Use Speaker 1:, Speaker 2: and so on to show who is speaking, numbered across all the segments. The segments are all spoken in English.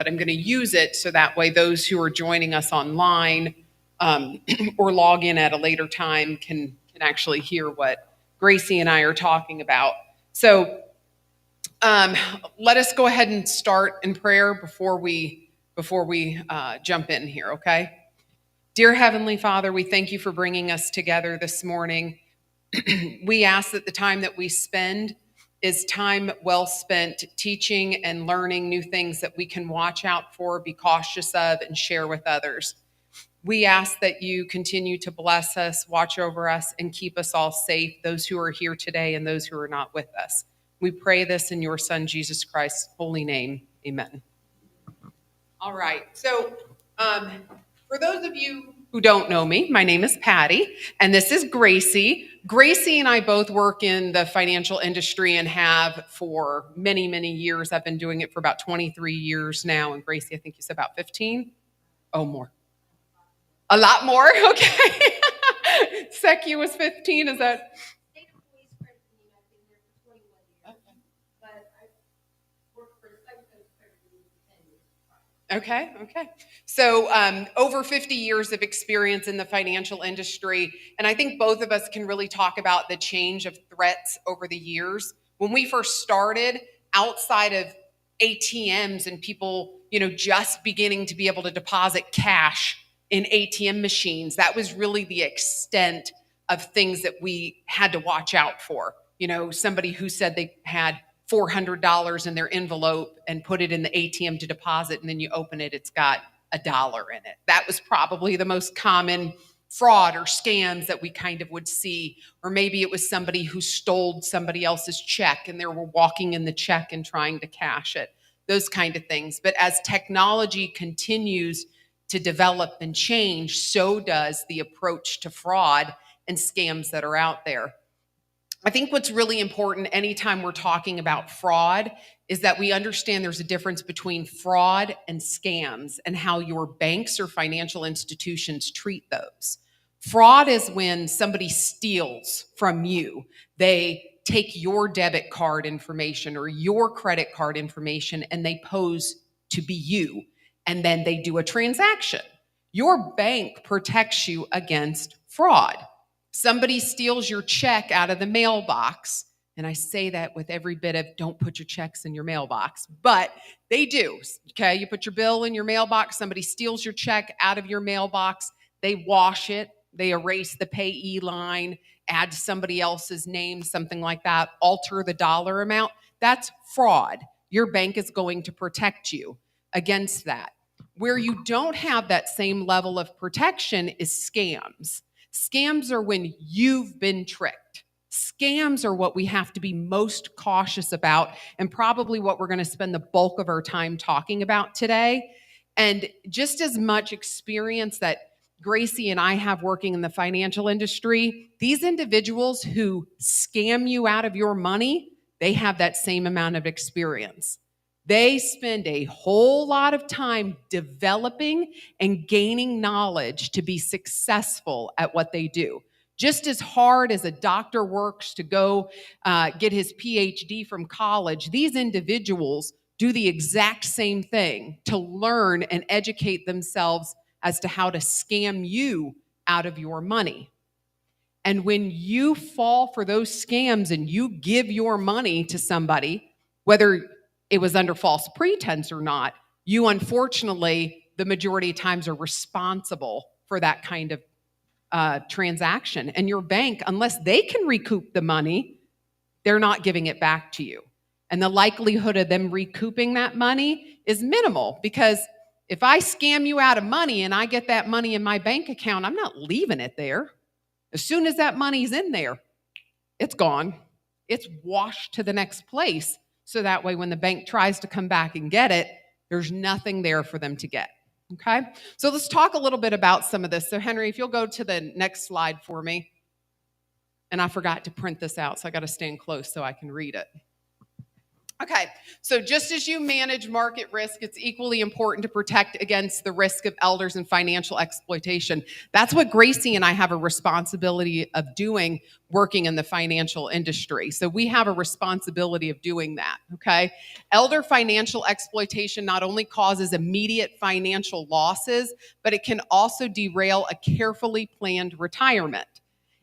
Speaker 1: but I'm going to use it so that way those who are joining us online or log in at a later time can actually hear what Gracie and I are talking about. So let us go ahead and start in prayer before we jump in here, okay? Dear Heavenly Father, we thank you for bringing us together this morning. We ask that the time that we spend is time well spent teaching and learning new things that we can watch out for, be cautious of, and share with others. We ask that you continue to bless us, watch over us, and keep us all safe, those who are here today and those who are not with us. We pray this in your Son, Jesus Christ's holy name. Amen. All right. So for those of you who don't know me, my name is Patty, and this is Gracie. Gracie and I both work in the financial industry and have for many, many years. I've been doing it for about 23 years now. And Gracie, I think you said about 15? Oh, more. A lot more? Okay. Secu was 15, is that? Okay. So over 50 years of experience in the financial industry. And I think both of us can really talk about the change of threats over the years. When we first started, outside of ATMs and people, just beginning to be able to deposit cash in ATM machines, that was really the extent of things that we had to watch out for. Somebody who said they had $400 in their envelope and put it in the ATM to deposit, and then you open it, it's got $1 in it. That was probably the most common fraud or scams that we kind of would see. Or maybe it was somebody who stole somebody else's check and they were walking in the check and trying to cash it, those kind of things. But as technology continues to develop and change, so does the approach to fraud and scams that are out there. I think what's really important anytime we're talking about fraud is that we understand there's a difference between fraud and scams and how your banks or financial institutions treat those. Fraud is when somebody steals from you. They take your debit card information or your credit card information and they pose to be you, and then they do a transaction. Your bank protects you against fraud. Somebody steals your check out of the mailbox, and I say that with every bit of don't put your checks in your mailbox, but they do, okay? You put your bill in your mailbox, somebody steals your check out of your mailbox, they wash it, they erase the payee line, add somebody else's name, something like that, alter the dollar amount. That's fraud. Your bank is going to protect you against that. Where you don't have that same level of protection is scams. Scams are when you've been tricked. Scams are what we have to be most cautious about and probably what we're going to spend the bulk of our time talking about today. And just as much experience that Gracie and I have working in the financial industry, these individuals who scam you out of your money, they have that same amount of experience. They spend a whole lot of time developing and gaining knowledge to be successful at what they do. Just as hard as a doctor works to go get his PhD from college, these individuals do the exact same thing to learn and educate themselves as to how to scam you out of your money. And when you fall for those scams and you give your money to somebody, whether it was under false pretense or not, you unfortunately, the majority of times are responsible for that kind of transaction. And your bank, unless they can recoup the money, they're not giving it back to you. And the likelihood of them recouping that money is minimal, because if I scam you out of money and I get that money in my bank account, I'm not leaving it there. As soon as that money's in there, it's gone. It's washed to the next place. So that way, when the bank tries to come back and get it, there's nothing there for them to get. Okay? So let's talk a little bit about some of this. So Henry, if you'll go to the next slide for me. And I forgot to print this out, so I got to stand close so I can read it. Okay, so just as you manage market risk, it's equally important to protect against the risk of elders and financial exploitation. That's what Gracie and I have a responsibility of doing working in the financial industry. So we have a responsibility of doing that, okay? Elder financial exploitation not only causes immediate financial losses, but it can also derail a carefully planned retirement.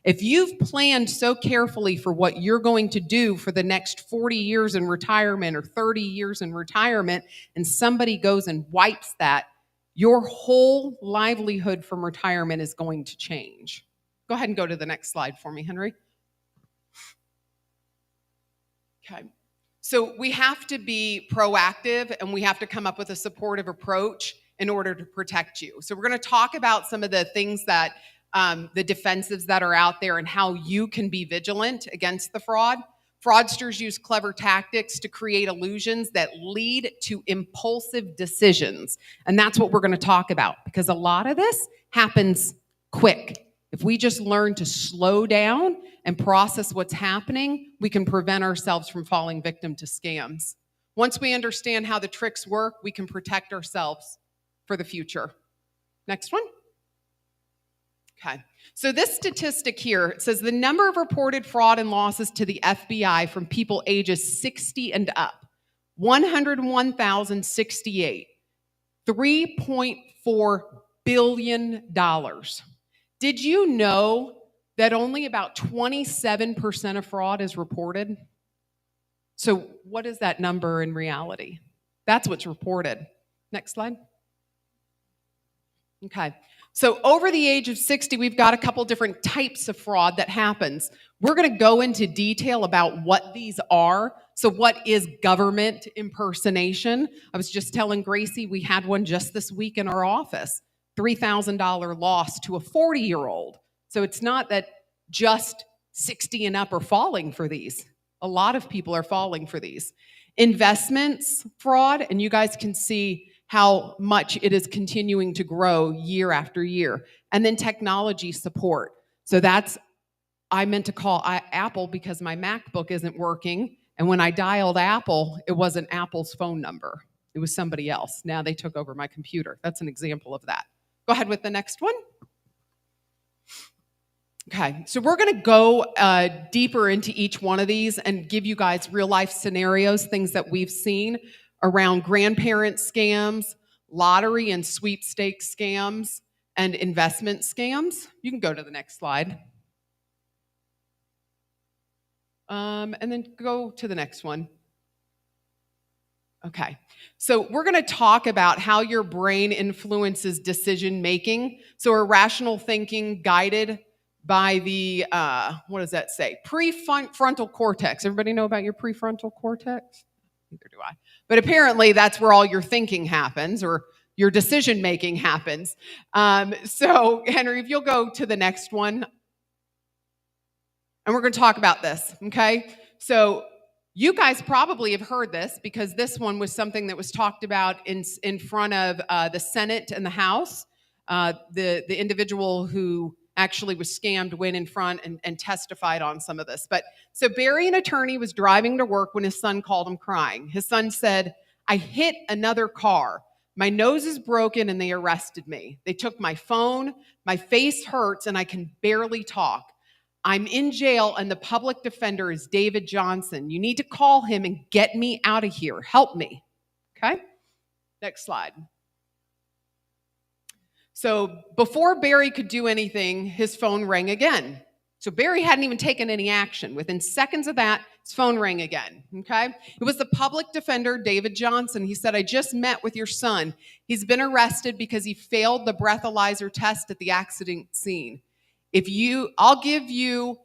Speaker 1: If you've planned so carefully for what you're going to do for the next 40 years in retirement or 30 years in retirement, and somebody goes and wipes that, your whole livelihood from retirement is going to change. Go ahead and go to the next slide for me, Henry. Okay. So we have to be proactive and we have to come up with a supportive approach in order to protect you. So we're going to talk about some of the things that the defensives that are out there and how you can be vigilant against the fraud. Fraudsters use clever tactics to create illusions that lead to impulsive decisions. And that's what we're going to talk about, because a lot of this happens quick. If we just learn to slow down and process what's happening, we can prevent ourselves from falling victim to scams. Once we understand how the tricks work, we can protect ourselves for the future. Next one. Okay, so this statistic here, it says the number of reported fraud and losses to the FBI from people ages 60 and up, 101,068, $3.4 billion. Did you know that only about 27% of fraud is reported? So what is that number in reality? That's what's reported. Next slide. Okay. So over the age of 60, we've got a couple different types of fraud that happens. We're going to go into detail about what these are. So what is government impersonation? I was just telling Gracie we had one just this week in our office, $3,000 loss to a 40-year-old. So it's not that just 60 and up are falling for these. A lot of people are falling for these. Investments fraud, and you guys can see how much it is continuing to grow year after year. And then technology support. So that's, I meant to call Apple because my MacBook isn't working. And when I dialed Apple, it wasn't Apple's phone number. It was somebody else. Now they took over my computer. That's an example of that. Go ahead with the next one. Okay, so we're going to go deeper into each one of these and give you guys real life scenarios, things that we've seen around grandparent scams, lottery and sweepstakes scams, and investment scams. You can go to the next slide. And then go to the next one. Okay, so we're going to talk about how your brain influences decision making. So irrational thinking guided by the, what does that say? Prefrontal cortex. Everybody know about your prefrontal cortex? Neither do I. But apparently that's where all your thinking happens, or your decision making happens. So Henry, if you'll go to the next one. And we're going to talk about this, okay? So you guys probably have heard this because this one was something that was talked about in front of the Senate and the House. The individual who actually was scammed went in front and testified on some of this. But so Barry, an attorney, was driving to work when his son called him crying. His son said, "I hit another car. My nose is broken and they arrested me. They took my phone, my face hurts, and I can barely talk. I'm in jail and the public defender is David Johnson. You need to call him and get me out of here. Help me." Okay? Next slide. So before Barry could do anything, his phone rang again. So Barry hadn't even taken any action. Within seconds of that, his phone rang again, okay? It was the public defender, David Johnson. He said, "I just met with your son. He's been arrested because he failed the breathalyzer test at the accident scene. I'll give you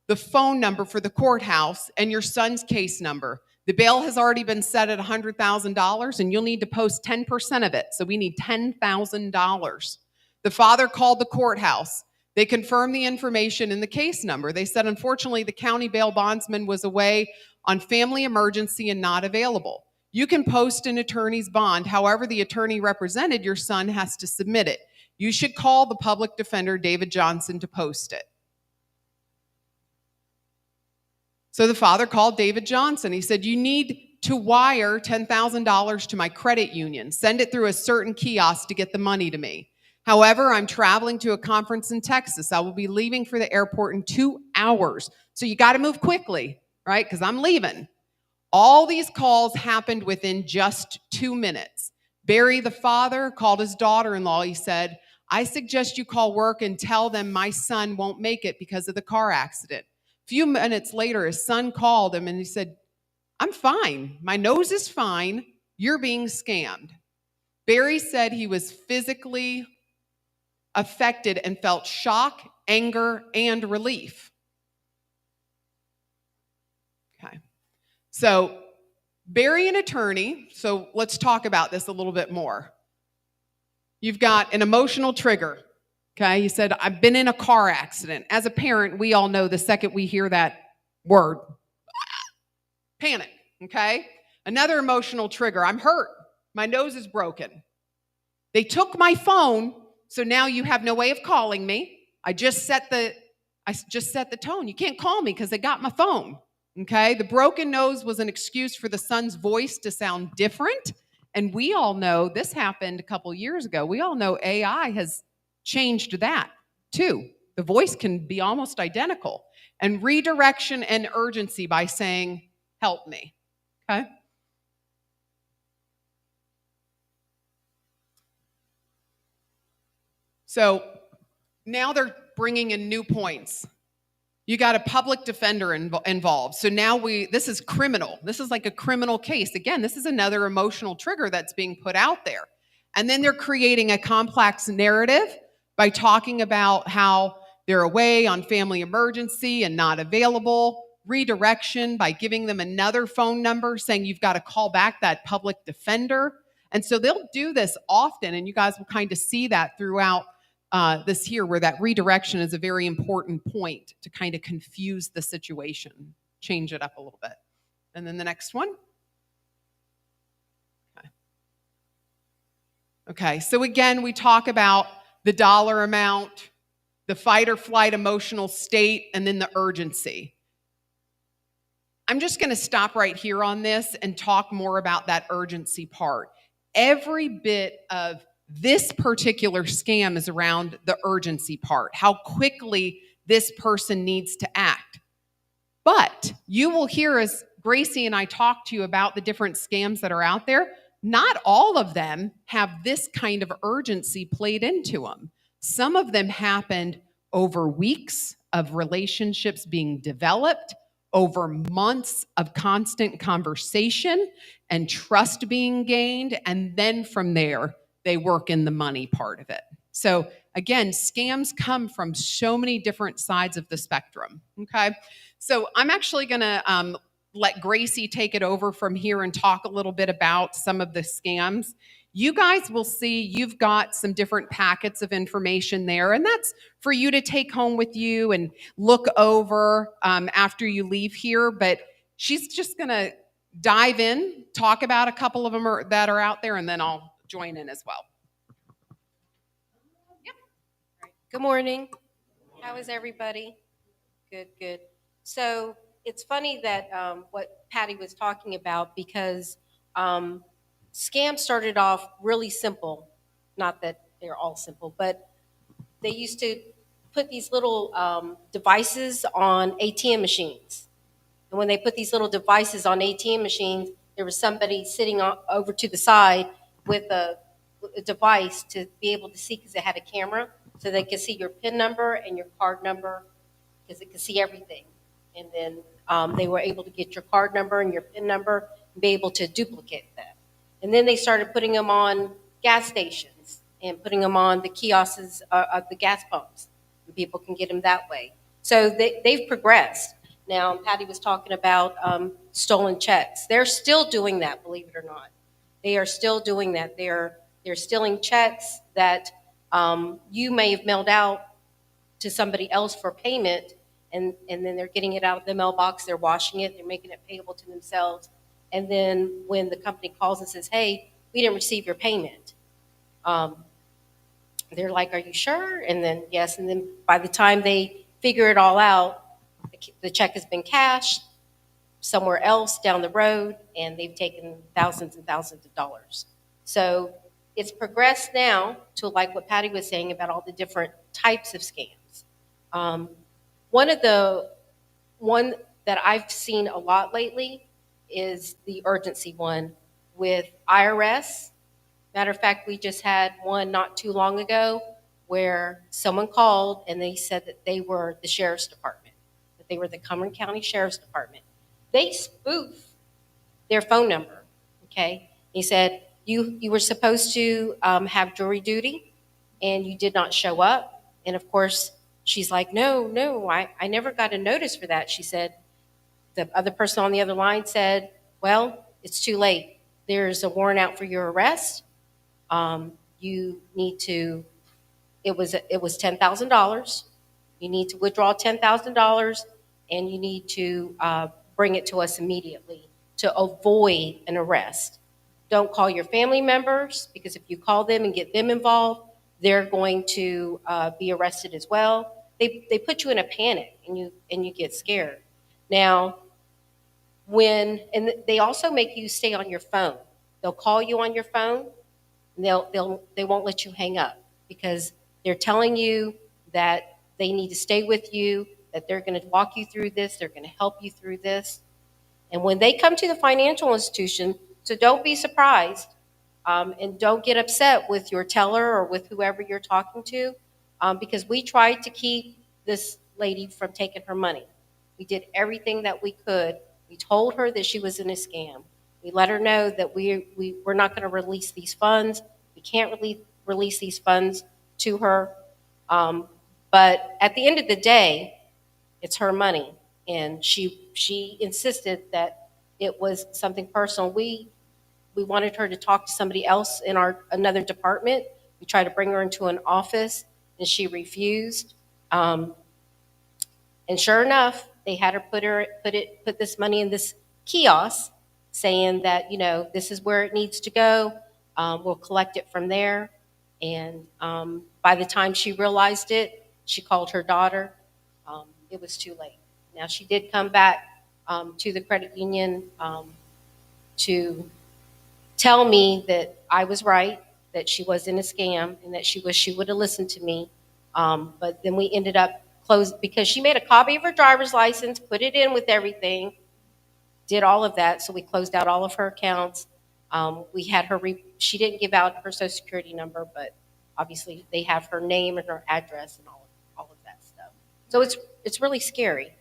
Speaker 1: the phone number for the courthouse and your son's case number. The bail has already been set at $100,000 and you'll need to post 10% of it. So we need $10,000. The father called the courthouse. They confirmed the information in the case number. They said, unfortunately, the county bail bondsman was away on family emergency and not available. You can post an attorney's bond. However, the attorney represented your son has to submit it. You should call the public defender, David Johnson, to post it." So the father called David Johnson. He said, "You need to wire $10,000 to my credit union. Send it through a certain kiosk to get the money to me. However, I'm traveling to a conference in Texas. I will be leaving for the airport in 2 hours. So you got to move quickly, right? Because I'm leaving. All these calls happened within just 2 minutes. Barry, the father, called his daughter-in-law. He said, I suggest you call work and tell them my son won't make it because of the car accident. A few minutes later, his son called him and he said, I'm fine. My nose is fine. You're being scammed. Barry said he was physically affected and felt shock, anger, and relief. Okay. So Barry, an attorney, so let's talk about this a little bit more. You've got an emotional trigger. Okay, he said, I've been in a car accident. As a parent, we all know the second we hear that word, panic, okay? Another emotional trigger, I'm hurt. My nose is broken. They took my phone, so now you have no way of calling me. I just set the tone. You can't call me because they got my phone, okay? The broken nose was an excuse for the son's voice to sound different, and we all know this happened a couple years ago. We all know AI has changed that too. The voice can be almost identical. And redirection and urgency by saying, help me, okay? So now they're bringing in new points. You got a public defender involved. So now this is criminal. This is like a criminal case. Again, this is another emotional trigger that's being put out there. And then they're creating a complex narrative by talking about how they're away on family emergency and not available. Redirection by giving them another phone number saying you've got to call back that public defender. And so they'll do this often, and you guys will kind of see that throughout this here, where that redirection is a very important point to kind of confuse the situation, change it up a little bit. And then the next one. Okay, so again, we talk about the dollar amount, the fight or flight emotional state, and then the urgency. I'm just going to stop right here on this and talk more about that urgency part. Every bit of this particular scam is around the urgency part, how quickly this person needs to act. But you will hear as Gracie and I talk to you about the different scams that are out there, not all of them have this kind of urgency played into them. Some of them happened over weeks of relationships being developed, over months of constant conversation and trust being gained, and then from there, they work in the money part of it. So again, scams come from so many different sides of the spectrum, okay? So I'm actually gonna let Gracie take it over from here and talk a little bit about some of the scams. You guys will see you've got some different packets of information there, and that's for you to take home with you and look over after you leave here. But she's just gonna dive in, talk about a couple of them that are out there, and then I'll join in as well.
Speaker 2: Yep. All right. Good morning. How is everybody? Good, good. So it's funny that what Patty was talking about, because scams started off really simple. Not that they're all simple, but they used to put these little devices on ATM machines. And when they put these little devices on ATM machines, there was somebody sitting over to the side with a device to be able to see, because it had a camera, so they could see your PIN number and your card number, because it could see everything. And then they were able to get your card number and your PIN number and be able to duplicate that. And then they started putting them on gas stations and putting them on the kiosks of the gas pumps. And people can get them that way. So they've progressed. Now, Patty was talking about stolen checks. They're still doing that, believe it or not. They are still doing that. They're stealing checks that you may have mailed out to somebody else for payment, and then they're getting it out of the mailbox, they're washing it, they're making it payable to themselves. And then when the company calls and says, hey, we didn't receive your payment, they're like, are you sure? And then, yes. And then by the time they figure it all out, the check has been cashed, somewhere else down the road, and they've taken thousands and thousands of dollars. So it's progressed now to like what Patty was saying about all the different types of scams. Um, one that I've seen a lot lately is the urgency one with IRS. Matter of fact, we just had one not too long ago where someone called and they said that they were the sheriff's department, that they were the Cumberland County Sheriff's Department. They spoof their phone number. Okay, he said you were supposed to have jury duty, and you did not show up. And of course, she's like, no, I never got a notice for that. She said, the other person on the other line said, well, it's too late. There's a warrant out for your arrest. You need to, it was $10,000. You need to withdraw $10,000, and you need to bring it to us immediately to avoid an arrest. Don't call your family members, because if you call them and get them involved, they're going to be arrested as well. They put you in a panic, and you get scared. Now, and they also make you stay on your phone. They'll call you on your phone, and they won't let you hang up, because they're telling you that they need to stay with you, that they're going to walk you through this, they're going to help you through this. And when they come to the financial institution, so don't be surprised, and don't get upset with your teller or with whoever you're talking to, because we tried to keep this lady from taking her money. We did everything that we could. We told her that she was in a scam. We let her know that we're not going to release these funds. We can't release these funds to her. But at the end of the day, it's her money. And she insisted that it was something personal. We wanted her to talk to somebody else in another department. We tried to bring her into an office, and she refused. And sure enough, they had her put this money in this kiosk, saying that, this is where it needs to go. We'll collect it from there. And by the time she realized it, she called her daughter. It was too late. Now, she did come back to the credit union to tell me that I was right, that she was in a scam, and that she wished she would have listened to me. But then we ended up closed, because she made a copy of her driver's license, put it in with everything, did all of that. So we closed out all of her accounts. We had her, she didn't give out her social security number, but obviously they have her name and her address and all of that stuff. So it's really scary.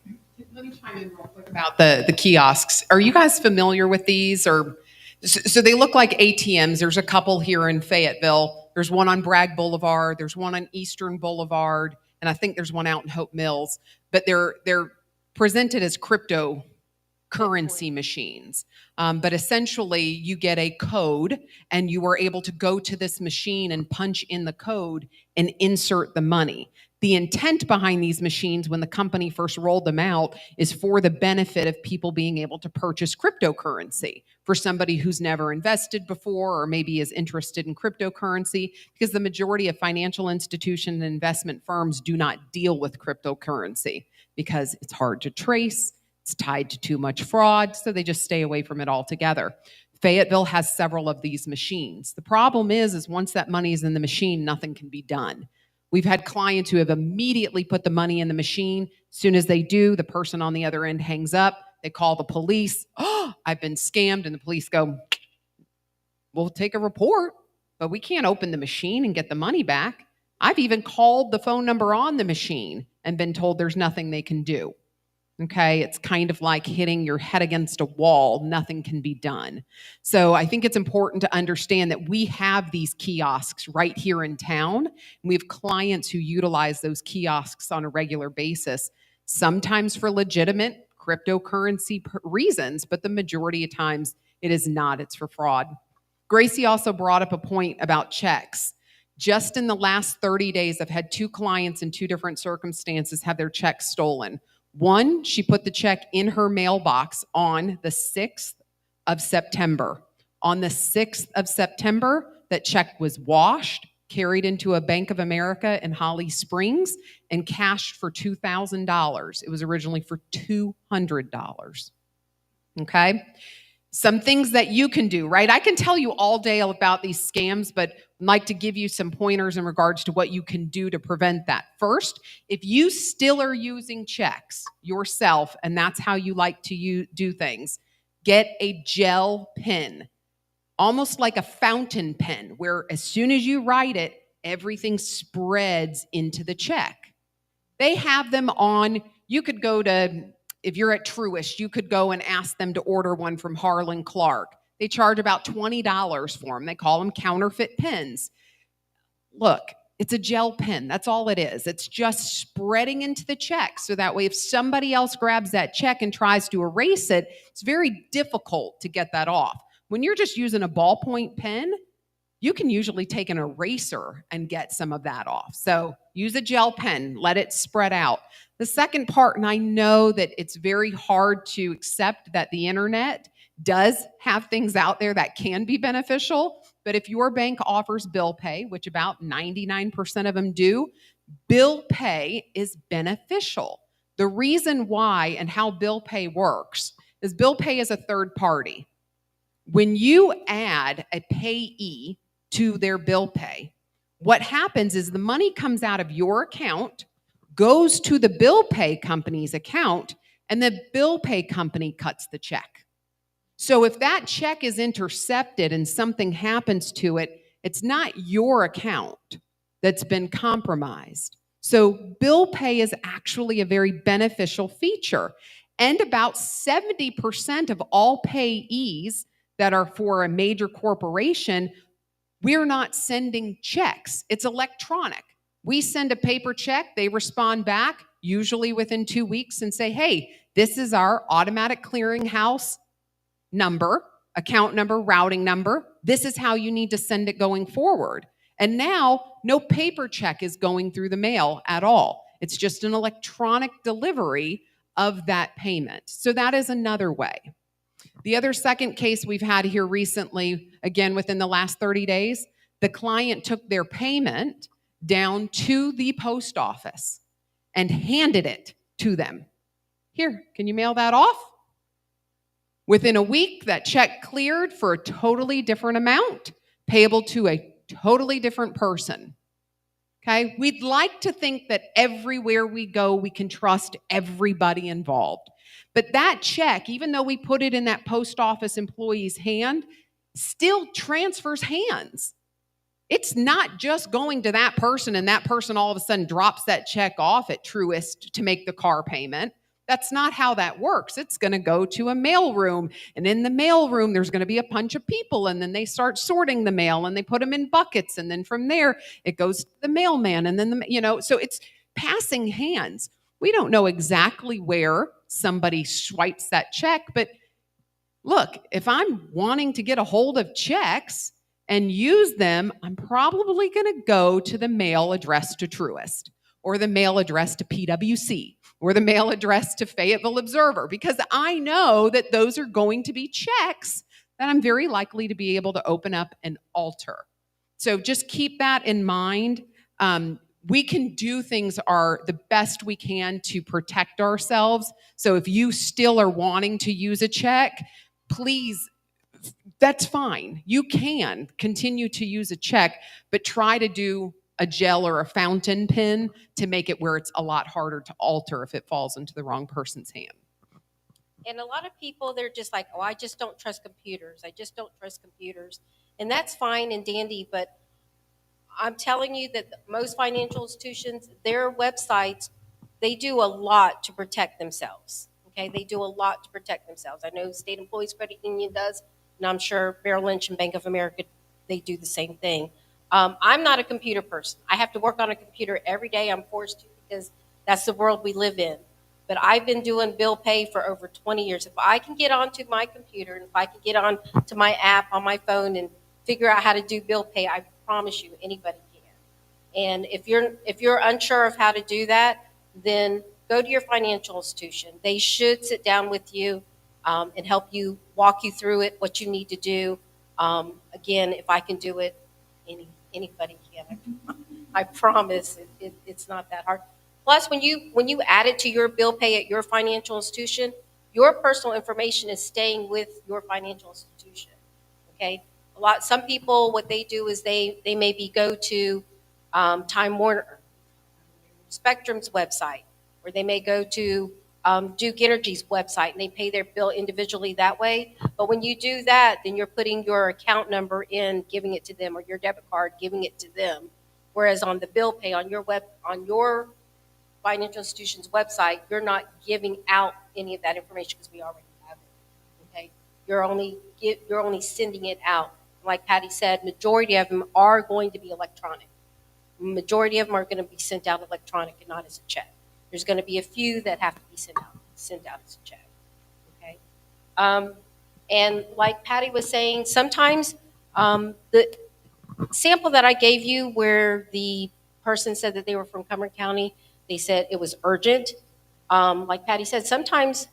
Speaker 1: Let me chime in real quick about the kiosks. Are you guys familiar with these? Or so they look like ATMs. There's a couple here in Fayetteville. There's one on Bragg Boulevard. There's one on Eastern Boulevard, and I think there's one out in Hope Mills. But they're presented as cryptocurrency machines. But essentially, you get a code, and you are able to go to this machine and punch in the code and insert the money. The intent behind these machines, when the company first rolled them out, is for the benefit of people being able to purchase cryptocurrency for somebody who's never invested before or maybe is interested in cryptocurrency, because the majority of financial institutions and investment firms do not deal with cryptocurrency because it's hard to trace, it's tied to too much fraud, so they just stay away from it altogether. Fayetteville has several of these machines. The problem is once that money is in the machine, nothing can be done. We've had clients who have immediately put the money in the machine. As soon as they do, the person on the other end hangs up. They call the police. Oh, I've been scammed. And the police go, we'll take a report, but we can't open the machine and get the money back. I've even called the phone number on the machine and been told there's nothing they can do. Okay, it's kind of like hitting your head against a wall. Nothing can be done. So I think it's important to understand that we have these kiosks right here in town. And we have clients who utilize those kiosks on a regular basis, sometimes for legitimate cryptocurrency reasons, but the majority of times it is not. It's for fraud. Gracie also brought up a point about checks. Just in the last 30 days, I've had 2 clients in 2 different circumstances have their checks stolen. One, she put the check in her mailbox on the 6th of September. On the 6th of September, that check was washed, carried into a Bank of America in Holly Springs, and cashed for $2,000. It was originally for $200. Okay? Some things that you can do, right? I can tell you all day about these scams, but I'd like to give you some pointers in regards to what you can do to prevent that. First, if you still are using checks yourself, and that's how you like to do things, get a gel pen, almost like a fountain pen, where as soon as you write it, everything spreads into the check. They have them on, you could go to, if you're at Truist, you could go and ask them to order one from Harlan Clark. They charge about $20 for them. They call them counterfeit pens. Look, it's a gel pen. That's all it is. It's just spreading into the check. So that way, if somebody else grabs that check and tries to erase it, it's very difficult to get that off. When you're just using a ballpoint pen, you can usually take an eraser and get some of that off. So use a gel pen, let it spread out. The second part, and I know that it's very hard to accept that the internet does have things out there that can be beneficial, but if your bank offers bill pay, which about 99% of them do, bill pay is beneficial. The reason why and how bill pay works is bill pay is a third party. When you add a payee to their bill pay, what happens is the money comes out of your account, goes to the bill pay company's account, and the bill pay company cuts the check. So if that check is intercepted and something happens to it, it's not your account that's been compromised. So bill pay is actually a very beneficial feature. And about 70% of all payees that are for a major corporation, we're not sending checks. It's electronic. We send a paper check, they respond back, usually within 2 weeks, and say, hey, this is our automatic clearinghouse number, account number, routing number. This is how you need to send it going forward. And now, no paper check is going through the mail at all. It's just an electronic delivery of that payment. So that is another way. The other second case we've had here recently, again within the last 30 days, the client took their payment down to the post office and handed it to them. Here, can you mail that off? Within a week, that check cleared for a totally different amount, payable to a totally different person. Okay? We'd like to think that everywhere we go, we can trust everybody involved. But that check, even though we put it in that post office employee's hand, still transfers hands. It's not just going to that person and that person all of a sudden drops that check off at Truist to make the car payment. That's not how that works. It's going to go to a mailroom, and in the mailroom, there's going to be a bunch of people, and then they start sorting the mail, and they put them in buckets, and then from there, it goes to the mailman, and then, so it's passing hands. We don't know exactly where somebody swipes that check, but look, if I'm wanting to get a hold of checks and use them, I'm probably going to go to the mail addressed to Truist, or the mail address to PwC, or the mail address to Fayetteville Observer, because I know that those are going to be checks that I'm very likely to be able to open up and alter. So just keep that in mind. We can do things the best we can to protect ourselves. So if you still are wanting to use a check, please, that's fine. You can continue to use a check, but try to do a gel or a fountain pen to make it where it's a lot harder to alter if it falls into the wrong person's hand.
Speaker 2: And a lot of people, they're just like, oh, I just don't trust computers. I just don't trust computers. And that's fine and dandy, but I'm telling you that most financial institutions, their websites, they do a lot to protect themselves. Okay, they do a lot to protect themselves. I know State Employees Credit Union does, and I'm sure Merrill Lynch and Bank of America, they do the same thing. I'm not a computer person. I have to work on a computer every day. I'm forced to because that's the world we live in. But I've been doing bill pay for over 20 years. If I can get onto my computer and if I can get on to my app on my phone and figure out how to do bill pay, I promise you anybody can. And if you're unsure of how to do that, then go to your financial institution. They should sit down with you and help you, walk you through it, what you need to do. Again, if I can do it, anybody can. I promise it's not that hard. Plus, when you add it to your bill pay at your financial institution, your personal information is staying with your financial institution. Okay, some people, what they do is they maybe go to Time Warner, Spectrum's website, or they may go to Duke Energy's website and they pay their bill individually that way. But when you do that, then you're putting your account number in, giving it to them, or your debit card, giving it to them. Whereas on the bill pay on your financial institution's website, you're not giving out any of that information because we already have it. Okay, you're only sending it out. Like Patty said, majority of them are going to be electronic. Majority of them are going to be sent out electronic and not as a check. There's going to be a few that have to be sent out as a check. Okay, and like Patty was saying, sometimes the sample that I gave you, where the person said that they were from Cumberland County, they said it was urgent. Like Patty said, sometimes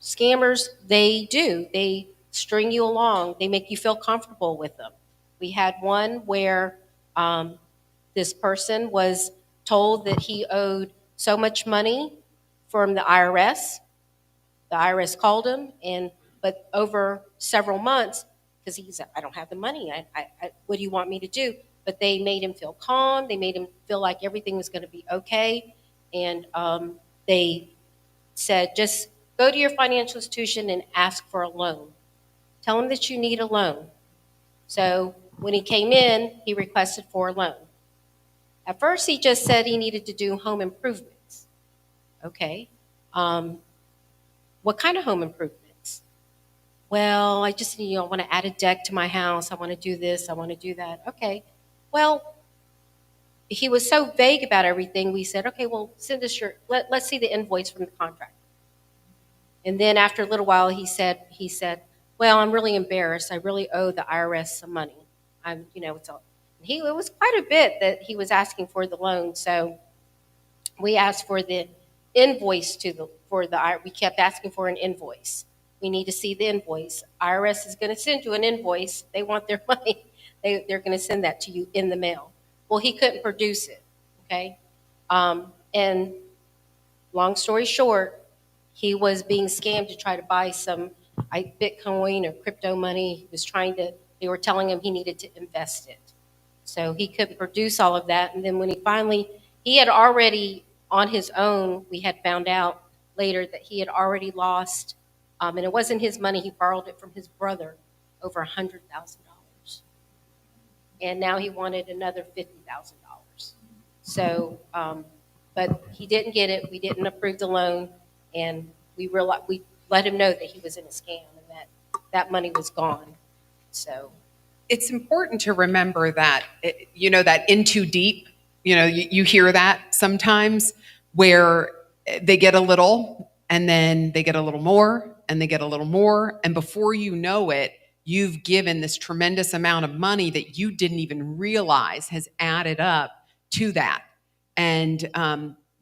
Speaker 2: scammers they string you along. They make you feel comfortable with them. We had one where this person was told that he owed so much money from the IRS. The IRS called him, but over several months, because he said, "I don't have the money. What do you want me to do?" But they made him feel calm. They made him feel like everything was going to be okay, and they said, "Just go to your financial institution and ask for a loan. Tell them that you need a loan." So when he came in, he requested for a loan. At first, he just said he needed to do home improvements. Okay. What kind of home improvements? Well, I just, I want to add a deck to my house. I want to do this. I want to do that. Okay. Well, he was so vague about everything. We said, okay, well, send us let's see the invoice from the contractor. And then after a little while, he said, well, I'm really embarrassed. I really owe the IRS some money. It was quite a bit that he was asking for the loan. So we asked for the invoice we kept asking for an invoice. We need to see the invoice. IRS is going to send you an invoice. They want their money. They're going to send that to you in the mail. Well, he couldn't produce it. Okay. And long story short, he was being scammed to try to buy some Bitcoin or crypto money. They were telling him he needed to invest it. So he couldn't produce all of that. And then when he had already, on his own, we had found out later that he had already lost, and it wasn't his money, he borrowed it from his brother, over $100,000. And now he wanted another $50,000. So, but he didn't get it. We didn't approve the loan, and we let him know that he was in a scam and that money was gone. So
Speaker 1: it's important to remember that, that in too deep, you hear that sometimes, where they get a little and then they get a little more and they get a little more. And before you know it, you've given this tremendous amount of money that you didn't even realize has added up to that. And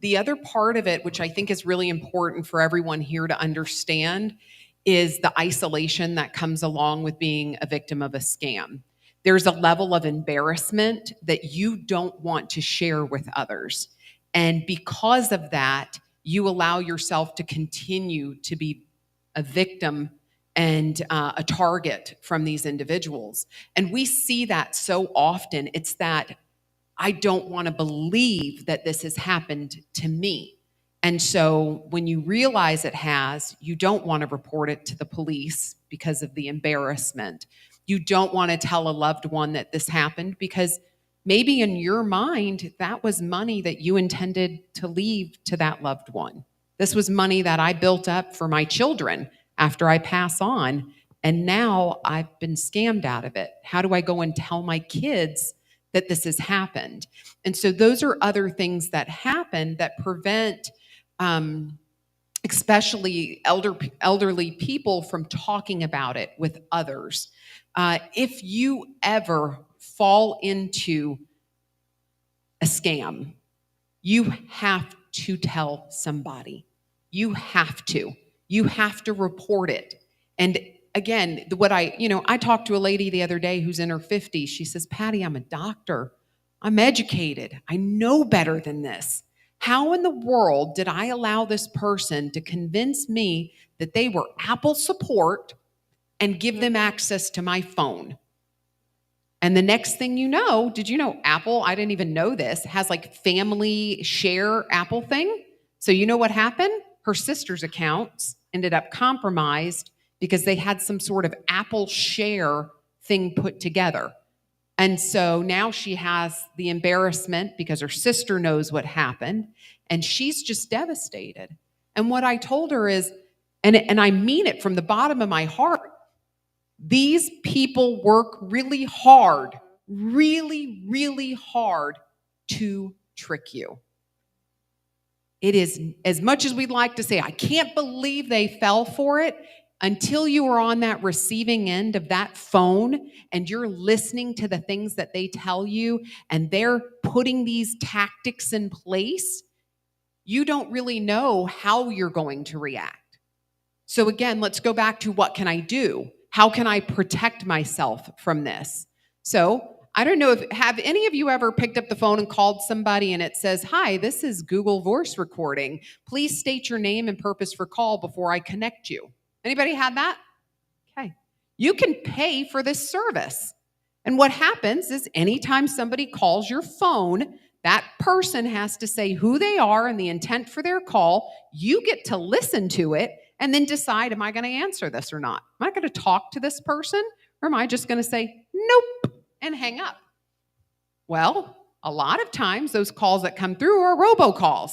Speaker 1: the other part of it, which I think is really important for everyone here to understand, is the isolation that comes along with being a victim of a scam. There's a level of embarrassment that you don't want to share with others. And because of that, you allow yourself to continue to be a victim and a target from these individuals. And we see that so often. It's that I don't want to believe that this has happened to me. And so when you realize it has, you don't want to report it to the police because of the embarrassment. You don't want to tell a loved one that this happened because maybe in your mind, that was money that you intended to leave to that loved one. This was money that I built up for my children after I pass on, and now I've been scammed out of it. How do I go and tell my kids that this has happened? And so those are other things that happen that prevent especially elderly people from talking about it with others. If you ever fall into a scam, you have to tell somebody. You have to report it. And again, I talked to a lady the other day who's in her 50s. She says, Patty, I'm a doctor. I'm educated. I know better than this. How in the world did I allow this person to convince me that they were Apple support and give them access to my phone? And the next thing you know, did you know Apple, I didn't even know this, has like family share Apple thing? So you know what happened? Her sister's accounts ended up compromised because they had some sort of Apple share thing put together. And so now she has the embarrassment because her sister knows what happened and she's just devastated. And what I told her is, and I mean it from the bottom of my heart, these people work really hard, really, really hard to trick you. It is, as much as we'd like to say, I can't believe they fell for it, until you are on that receiving end of that phone and you're listening to the things that they tell you and they're putting these tactics in place, you don't really know how you're going to react. So again, let's go back to what can I do? How can I protect myself from this? So I don't know if, have any of you ever picked up the phone and called somebody and it says, "Hi, this is Google voice recording. Please state your name and purpose for call before I connect you." Anybody had that? Okay. You can pay for this service. And what happens is anytime somebody calls your phone, that person has to say who they are and the intent for their call. You get to listen to it and then decide, am I going to answer this or not? Am I going to talk to this person or am I just going to say, nope, and hang up? Well, a lot of times those calls that come through are robocalls.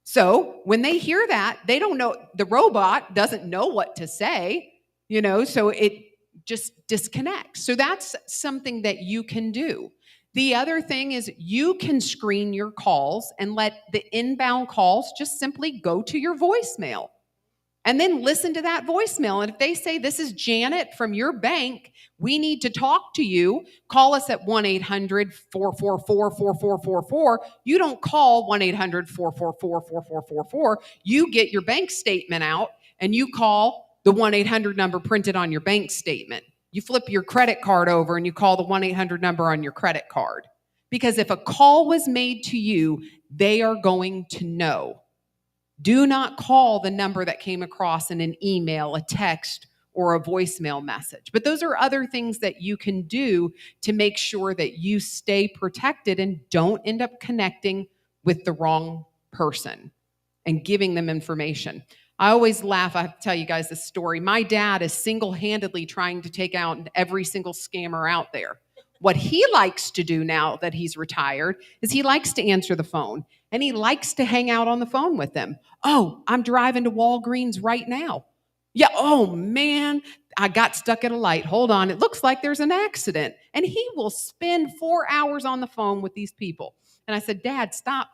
Speaker 1: So when they hear that, they don't know, the robot doesn't know what to say, so it just disconnects. So that's something that you can do. The other thing is you can screen your calls and let the inbound calls just simply go to your voicemail. And then listen to that voicemail. And if they say, "This is Janet from your bank, we need to talk to you," call us at 1-800-444-4444. You don't call 1-800-444-4444. You get your bank statement out and you call the 1-800 number printed on your bank statement. You flip your credit card over and you call the 1-800 number on your credit card. Because if a call was made to you, they are going to know. Do not call the number that came across in an email, a text, or a voicemail message. But those are other things that you can do to make sure that you stay protected and don't end up connecting with the wrong person and giving them information. I always laugh. I have to tell you guys this story. My dad is single-handedly trying to take out every single scammer out there. What he likes to do now that he's retired is he likes to answer the phone and he likes to hang out on the phone with them. "Oh, I'm driving to Walgreens right now." "Yeah, oh man, I got stuck at a light. Hold on, it looks like there's an accident." And he will spend 4 hours on the phone with these people. And I said, "Dad, stop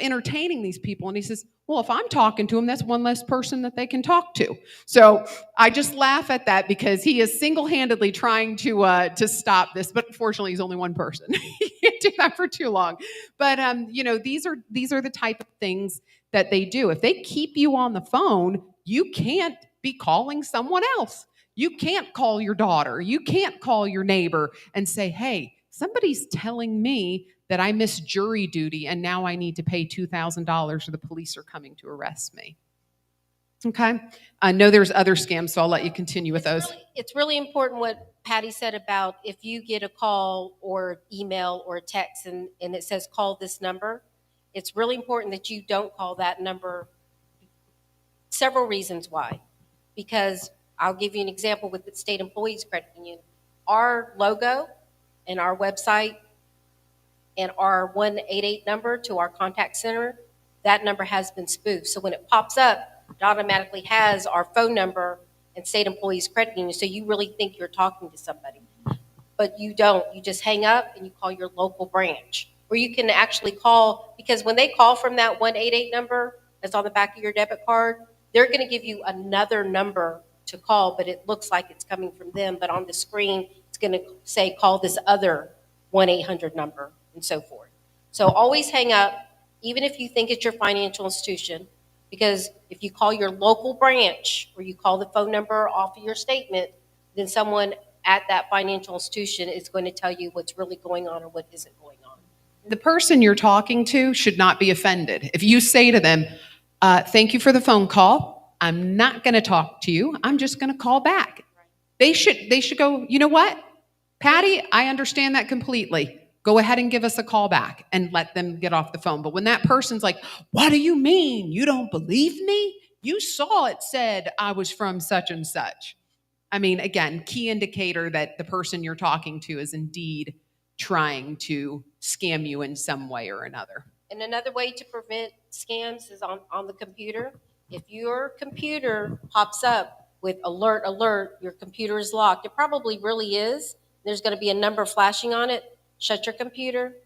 Speaker 1: entertaining these people." And he says, "Well, if I'm talking to them, that's one less person that they can talk to." So I just laugh at that because he is single-handedly trying to stop this, but unfortunately, he's only one person. He can't do that for too long. But these are the type of things that they do. If they keep you on the phone, you can't be calling someone else. You can't call your daughter. You can't call your neighbor and say, "Hey, somebody's telling me that I missed jury duty and now I need to pay $2,000 or the police are coming to arrest me." Okay. I know there's other scams, so I'll let you continue with those.
Speaker 2: It's really important what Patty said about if you get a call or email or a text and it says call this number, it's really important that you don't call that number. Several reasons why. Because I'll give you an example with the State Employees Credit Union. Our logo and our website and our 188 number to our contact center, that number has been spoofed. So when it pops up, it automatically has our phone number and State Employees Credit Union. So you really think you're talking to somebody. But you don't. You just hang up and you call your local branch. Or you can actually call, because when they call from that 188 number that's on the back of your debit card, they're going to give you another number to call, but it looks like it's coming from them. But on the screen, it's going to say call this other 1-800 number and so forth. So always hang up, even if you think it's your financial institution, because if you call your local branch or you call the phone number off of your statement, then someone at that financial institution is going to tell you what's really going on or what isn't going on.
Speaker 1: the person you're talking to should not be offended. If you say to them, thank you for the phone call, I'm not going to talk to you, I'm just going to call back. They should go, you know what, Patty, I understand that completely. Go ahead and give us a call back and let them get off the phone. But when that person's like, what do you mean? You don't believe me? You saw it said I was from such and such. I mean, again, key indicator that the person you're talking to is indeed trying to scam you in some way or another.
Speaker 2: And another way to prevent scams is on the computer. If your computer pops up with alert, your computer is locked, it probably really is. There's going to be a number flashing on it. Shut your computer.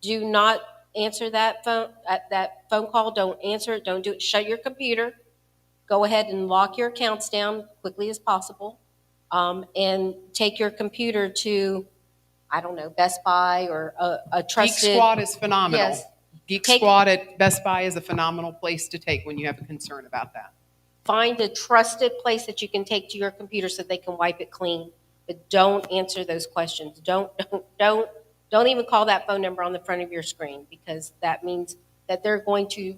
Speaker 2: Do not answer that phone call. Don't answer it. Don't do it. Shut your computer. Go ahead and lock your accounts down quickly as possible, and take your computer to, I don't know, Best Buy or a trusted.
Speaker 1: Geek Squad is phenomenal.
Speaker 2: Yes.
Speaker 1: Geek Squad at Best Buy is a phenomenal place to take when you have a concern about that.
Speaker 2: Find a trusted place that you can take to your computer so they can wipe it clean. But don't answer those questions. Don't even call that phone number on the front of your screen, because that means that they're going to.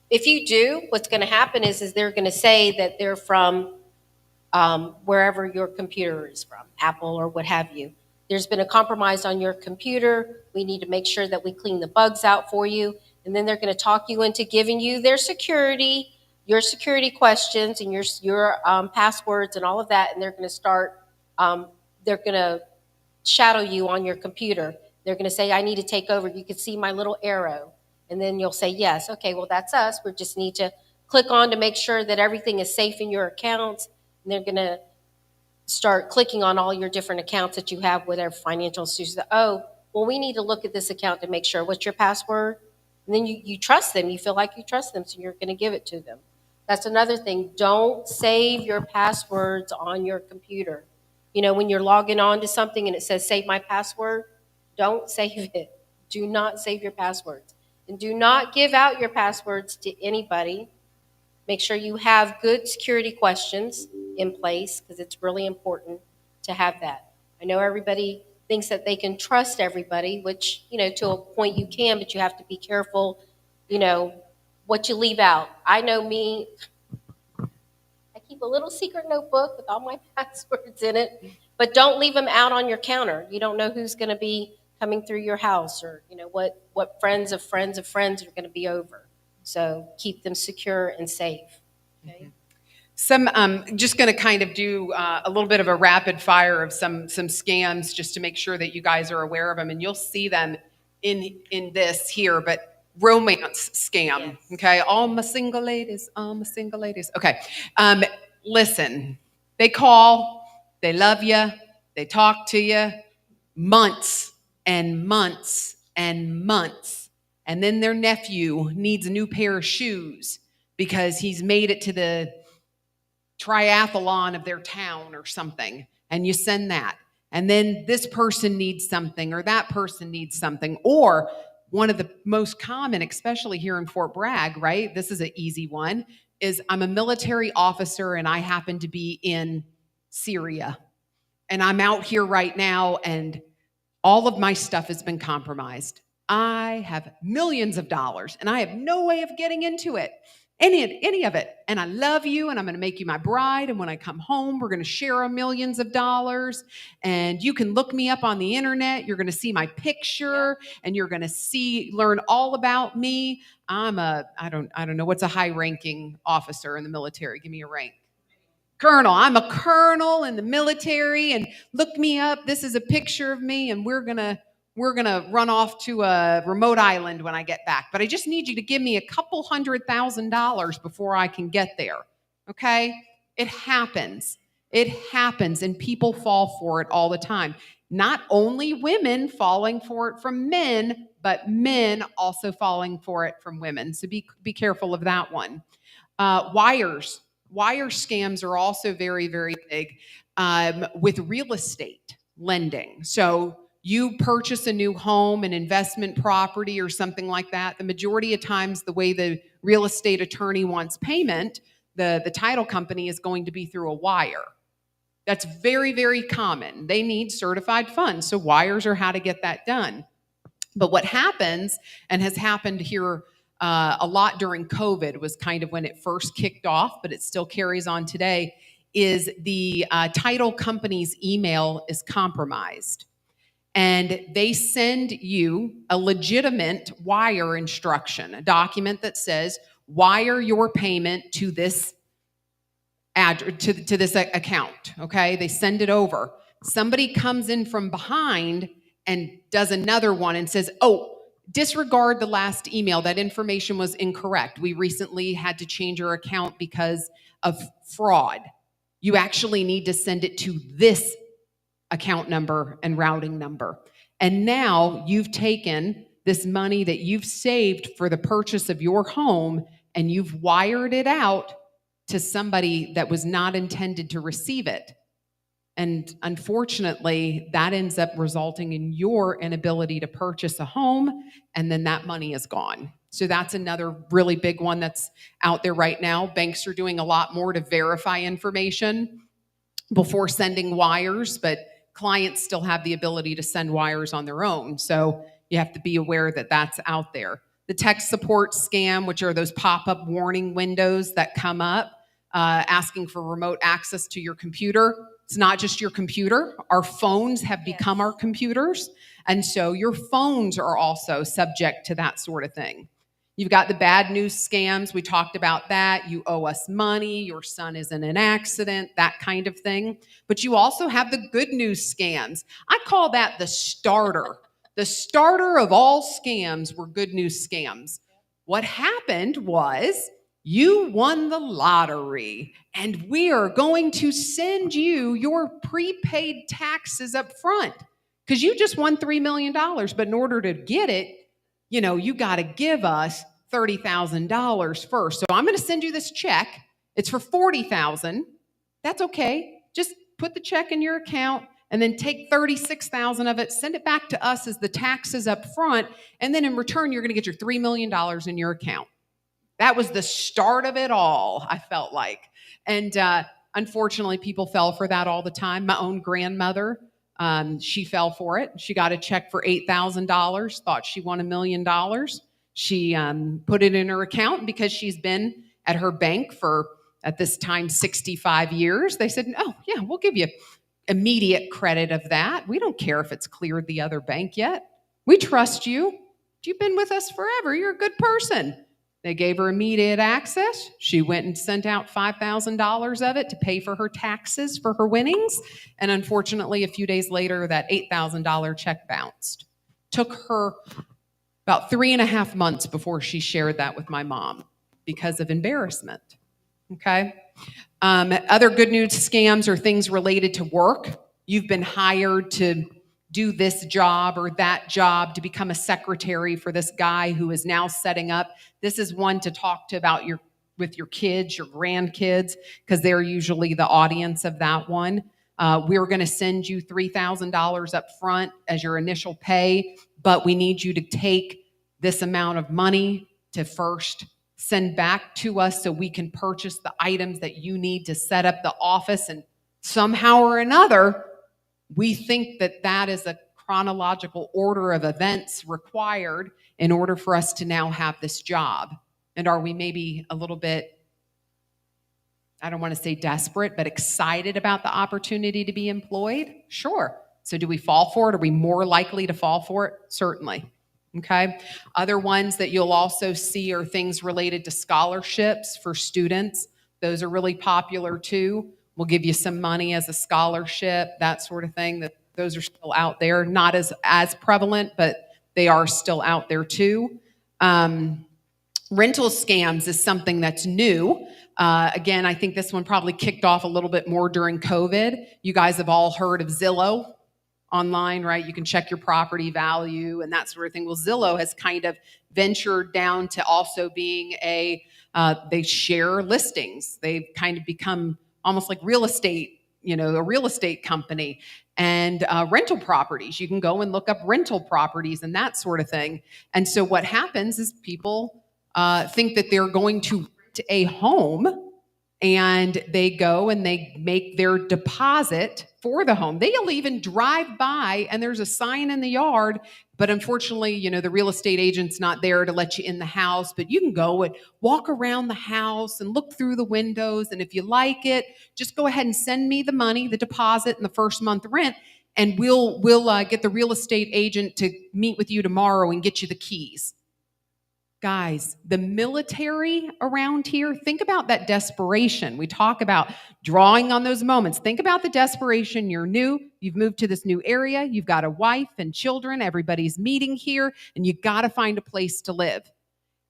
Speaker 2: If you do, what's going to happen is they're going to say that they're from wherever your computer is from, Apple or what have you. There's been a compromise on your computer. We need to make sure that we clean the bugs out for you. And then they're going to talk you into giving you your security questions and your passwords and all of that. And they're going to start, they're going to shadow you on your computer. They're going to say, I need to take over. You can see my little arrow. And then you'll say, yes, okay, well, that's us. We just need to click on to make sure that everything is safe in your accounts. And they're going to start clicking on all your different accounts that you have with our financial institutions. Oh, well, we need to look at this account to make sure. What's your password? And then you trust them. You feel like you trust them, so you're going to give it to them. That's another thing. Don't save your passwords on your computer. You know, when you're logging on to something and it says save my password, don't save it. Do not save your passwords. And do not give out your passwords to anybody. Make sure you have good security questions in place, because it's really important to have that. I know everybody thinks that they can trust everybody, which, you know, to a point you can, but you have to be careful, you know, what you leave out. I know me, I keep a little secret notebook with all my passwords in it, but don't leave them out on your counter. You don't know who's going to be coming through your house, or, you know, what friends of friends of friends are going to be over. So keep them secure and safe. Okay.
Speaker 1: Just going to kind of do a little bit of a rapid fire of some scams, just to make sure that you guys are aware of them, and you'll see them in this here. But romance scam, yes. Okay, all my single ladies. Okay, listen, they call, they love you, they talk to you, months and months and months, and then their nephew needs a new pair of shoes because he's made it to the triathlon of their town or something, and you send that. And then this person needs something, or that person needs something. Or one of the most common, especially here in Fort Bragg, right? This is an easy one, is I'm a military officer and I happen to be in Syria. And I'm out here right now and all of my stuff has been compromised. I have millions of dollars and I have no way of getting into it. Any of it. And I love you and I'm going to make you my bride. And when I come home, we're going to share our millions of dollars. And you can look me up on the internet. You're going to see my picture and you're going to learn all about me. I don't know, what's a high ranking officer in the military? Give me a rank. Colonel. I'm a colonel in the military, and look me up. This is a picture of me, and we're gonna run off to a remote island when I get back. But I just need you to give me a couple $100,000 before I can get there. Okay? It happens. It happens, and people fall for it all the time. Not only women falling for it from men, but men also falling for it from women. So be careful of that one. Wires. Wire scams are also very, very big with real estate lending. So you purchase a new home, an investment property or something like that. The majority of times, the way the real estate attorney wants payment, the title company is going to be through a wire. That's very, very common. They need certified funds. So wires are how to get that done. But what happens, and has happened here a lot during COVID, was kind of when it first kicked off, but it still carries on today, is the title company's email is compromised. And they send you a legitimate wire instruction, a document that says, wire your payment to this to this account. Okay, they send it over. Somebody comes in from behind and does another one and says, oh, disregard the last email. That information was incorrect. We recently had to change your account because of fraud. You actually need to send it to this account number and routing number. And now you've taken this money that you've saved for the purchase of your home and you've wired it out to somebody that was not intended to receive it. And unfortunately, that ends up resulting in your inability to purchase a home, and then that money is gone. So that's another really big one that's out there right now. Banks are doing a lot more to verify information before sending wires, but clients still have the ability to send wires on their own. So you have to be aware that that's out there. The tech support scam, which are those pop-up warning windows that come up asking for remote access to your computer. It's not just your computer. Our phones have become our computers. And so your phones are also subject to that sort of thing. You've got the bad news scams. We talked about that. You owe us money. Your son is in an accident, that kind of thing. But you also have the good news scams. I call that the starter. The starter of all scams were good news scams. What happened was you won the lottery, and we are going to send you your prepaid taxes up front because you just won $3 million. But in order to get it, you got to give us $30,000 first. So I'm going to send you this check. It's for $40,000. That's okay. Just put the check in your account and then take $36,000 of it, send it back to us as the taxes up front. And then in return, you're going to get your $3 million in your account. That was the start of it all, I felt like. And unfortunately, people fell for that all the time. My own grandmother, she fell for it. She got a check for $8,000, thought she won $1 million. She put it in her account because she's been at her bank for, at this time, 65 years. They said, oh, yeah, we'll give you immediate credit of that. We don't care if it's cleared the other bank yet. We trust you. You've been with us forever. You're a good person. They gave her immediate access. She went and sent out $5,000 of it to pay for her taxes for her winnings. And unfortunately, a few days later, that $8,000 check bounced. Took her about 3.5 months before she shared that with my mom because of embarrassment. Okay? Other good news scams are things related to work. You've been hired to do this job or that job, to become a secretary for this guy who is now setting up. This is one to talk to about with your kids, your grandkids, because they're usually the audience of that one. We're going to send you $3,000 up front as your initial pay, but we need you to take this amount of money to first send back to us so we can purchase the items that you need to set up the office. And somehow or another, we think that that is a chronological order of events required in order for us to now have this job. And are we maybe a little bit, I don't want to say desperate, but excited about the opportunity to be employed? Sure. So do we fall for it? Are we more likely to fall for it? Certainly. Okay. Other ones that you'll also see are things related to scholarships for students. Those are really popular too. We'll give you some money as a scholarship, that sort of thing. Those are still out there, not as prevalent, but they are still out there too. Rental scams is something that's new. Again, I think this one probably kicked off a little bit more during COVID. You guys have all heard of Zillow online, right? You can check your property value and that sort of thing. Well, Zillow has kind of ventured down to also being they share listings. They've kind of become almost like real estate, a real estate company, and rental properties. You can go and look up rental properties and that sort of thing. And so what happens is people think that they're going to rent a home and they go and they make their deposit for the home. They'll even drive by and there's a sign in the yard, but unfortunately, the real estate agent's not there to let you in the house, but you can go and walk around the house and look through the windows. And if you like it, just go ahead and send me the money, the deposit, and the first month rent. And we'll get the real estate agent to meet with you tomorrow and get you the keys. Guys, the military around here, think about that desperation. We talk about drawing on those moments. Think about the desperation. You're new, you've moved to this new area, you've got a wife and children, everybody's meeting here, and you got to find a place to live.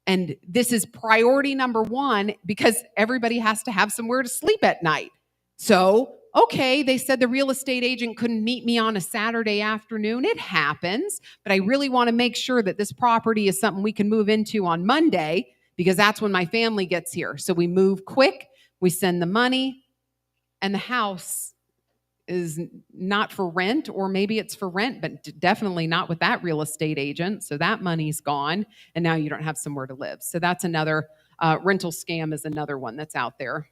Speaker 1: And this is priority number one because everybody has to have somewhere to sleep at night. So, okay, they said the real estate agent couldn't meet me on a Saturday afternoon. It happens, but I really want to make sure that this property is something we can move into on Monday because that's when my family gets here. So we move quick, we send the money, and the house is not for rent, or maybe it's for rent, but definitely not with that real estate agent. So that money's gone, and now you don't have somewhere to live. So that's another rental scam is another one that's out there.